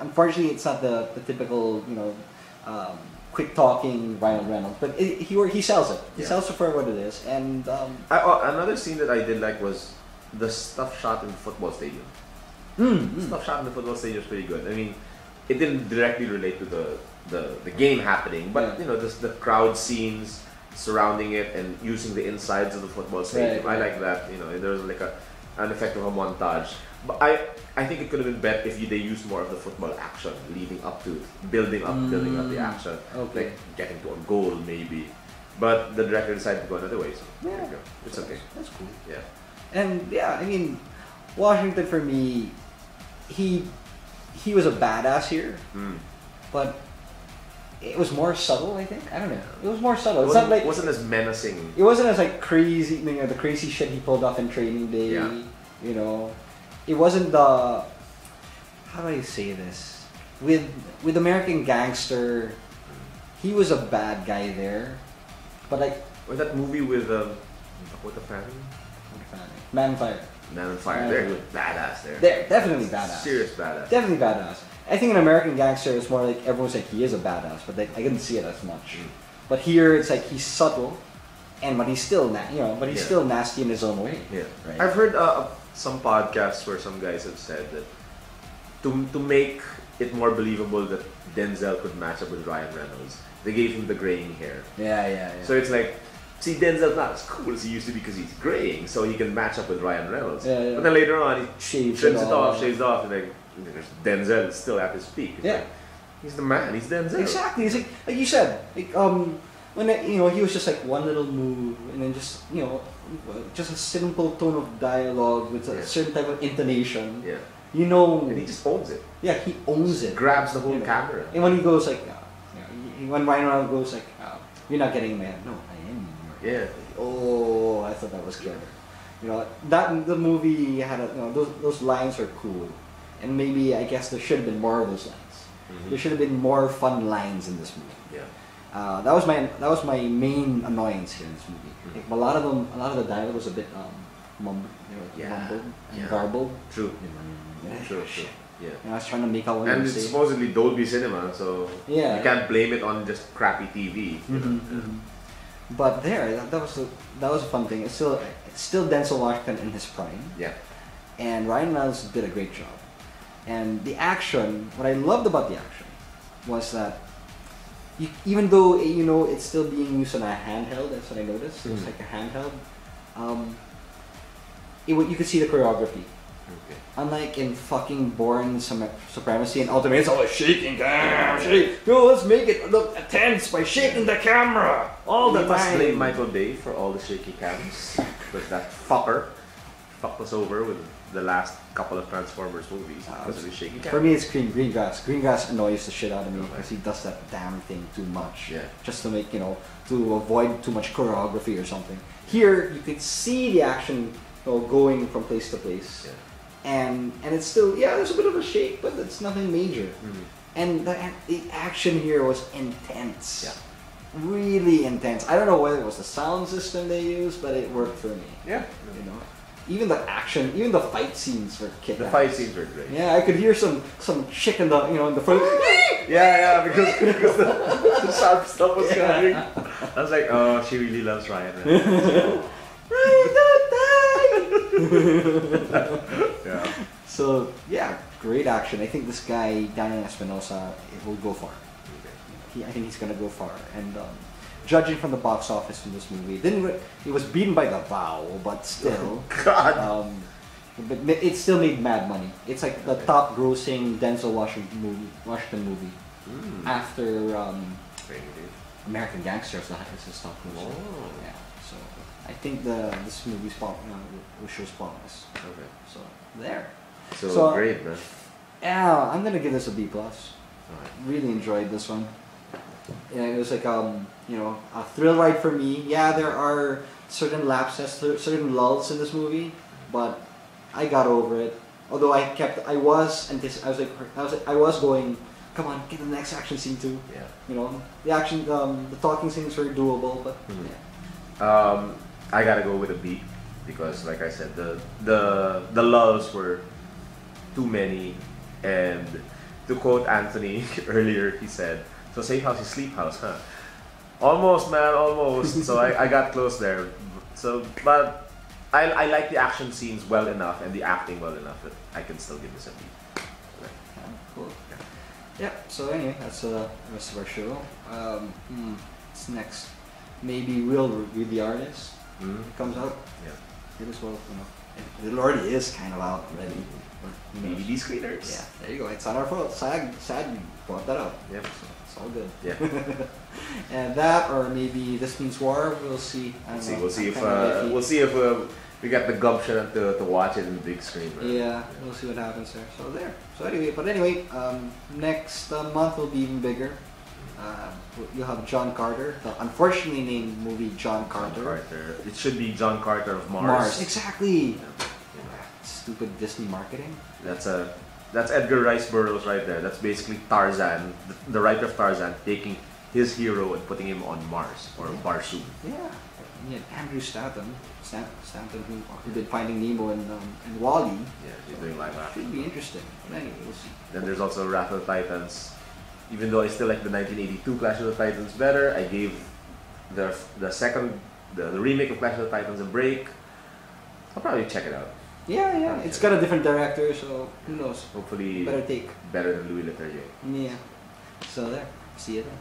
unfortunately, it's not the typical, quick talking Ryan Reynolds, but he sells it. He sells it for what it is, and another scene that I did like was the stuff shot in the football stadium. The stuff shot in the football stadium is pretty good. I mean, it didn't directly relate to the game happening, but the crowd scenes surrounding it and using the insides of the football stadium. I like that. There was like an effect of a montage. But I think it could have been better if they used more of the football action leading up to building up the action, like getting to a goal maybe. But the director decided to go another way, so there you go. It's okay. That's cool. Yeah. And I mean, Washington for me, he was a badass here, but it was more subtle. I think I don't know. It was more subtle. It's not like wasn't as menacing. It wasn't as like crazy. The crazy shit he pulled off in Training Day. Yeah. It wasn't the, how do I say this? With American Gangster, he was a bad guy there, but like. Or that movie with the family? Man on Fire. Man on Fire. They're badass there. They're definitely badass. Serious badass. Definitely badass. I think in American Gangster it's more like everyone's like he is a badass, but like, I didn't see it as much. But here it's like he's subtle, but he's still still nasty in his own way. Yeah. Right? I've heard some podcasts where some guys have said that to make it more believable that Denzel could match up with Ryan Reynolds, they gave him the graying hair. Yeah. So it's like, see, Denzel's not as cool as he used to be because he's graying, so he can match up with Ryan Reynolds. Yeah. But then later on, he shaves it off, and like Denzel is still at his peak. It's Yeah. like, he's the man. He's Denzel. Exactly. It's like you said, when he was just like one little move, and then just just a simple tone of dialogue with a certain type of intonation. Yeah. And he just owns it. Yeah, he owns it. Grabs the whole camera. And when he goes like, when Ryan Reynolds goes like, "You're not getting mad." No, I am. Yeah. Oh, I thought that was clever. That the movie had those lines are cool, and maybe I guess there should have been more of those lines. There should have been more fun lines in this movie. Yeah. That was my main annoyance here in this movie. Like, a lot of the dialogue was a bit mumbled and garbled. True. True. Yeah. I was trying to make out what and I'm it's saying. supposedly Dolby Cinema, so you can't blame it on just crappy TV. But that was a fun thing. It's still Denzel Washington in his prime. Yeah. And Ryan Reynolds did a great job. And the action, what I loved about the action was that even though it's still being used on a handheld, that's what I noticed. It's like a handheld. You could see the choreography. Okay. Unlike in fucking Bourne Supremacy and Ultimate, it's always shaking, let's make it look tense by shaking the camera all the time. Must blame Michael Bay for all the shaky cams, because that fucker fucked us over with the last couple of Transformers movies because of his shaky cams. For me, it's Greengrass. Greengrass annoys the shit out of me because he does that damn thing too much. Yeah. Just to make to avoid too much choreography or something. Here, you could see the action going from place to place. Yeah. And it's still, there's a bit of a shake, but it's nothing major. And the action here was intense. Yeah. Really intense. I don't know whether it was the sound system they used, but it worked for me. Yeah. Even the action, even the fight scenes were kick-ass. The fight scenes were great. Yeah, I could hear some chick in the in the front. Yeah, because the sharp stuff was coming. I was like, oh, she really loves Ryan. Yeah. So great action. I think this guy Daniel Espinosa will go far. I think he's gonna go far. And judging from the box office from this movie, it was beaten by The Vow, but still, God. but it still made mad money. It's like the top grossing Denzel Washington movie after American Gangster is his top grossing. Oh. Yeah. So I think this movie's will show promise. Okay. So there. So great, man. Yeah, I'm gonna give this a B+. Alright. Really enjoyed this one. Yeah, it was like a thrill ride for me. Yeah, there are certain lapses, certain lulls in this movie, but I got over it. Although I was going, come on, get the next action scene too. Yeah. The action, the talking scenes were doable, but I gotta go with a B because, like I said, the lulls were too many, and to quote Anthony earlier, he said, "So safe house is sleep house, huh?" Almost, man, almost. So I got close there. So, but I like the action scenes well enough and the acting well enough that I can still give this a B. Yeah, cool. Yeah. So anyway, that's the rest of our show. What's next? Maybe we'll review The Artist. It comes out. Yeah. It as well, you know. It already is kind of out already. But who knows? DVD screeners. Yeah, there you go. It's on our fault. Sad brought that up. Yep. So it's all good. Yeah. And that, or maybe This Means War. We'll see. I don't know. We'll see if we got the gumption to watch it in the big screen. Right? Yeah, we'll see what happens there. So there. So anyway, next month will be even bigger. You'll have John Carter, the unfortunately named movie John Carter. It should be John Carter of Mars. Exactly. Stupid Disney marketing. That's Edgar Rice Burroughs right there. That's basically Tarzan, the writer of Tarzan, taking his hero and putting him on Mars or Barsoom. Yeah, Andrew Stanton, who did Finding Nemo and WALL-E. Yeah, he's doing live action. Should be interesting. But anyway, we'll see. Then there's also Wrath of the Titans. Even though I still like the 1982 Clash of the Titans better, I gave the remake of Clash of the Titans a break. I'll probably check it out. Yeah. It's got a different director, so who knows? Hopefully Better take. better than Louis Leterrier. Yeah. So there. See you then.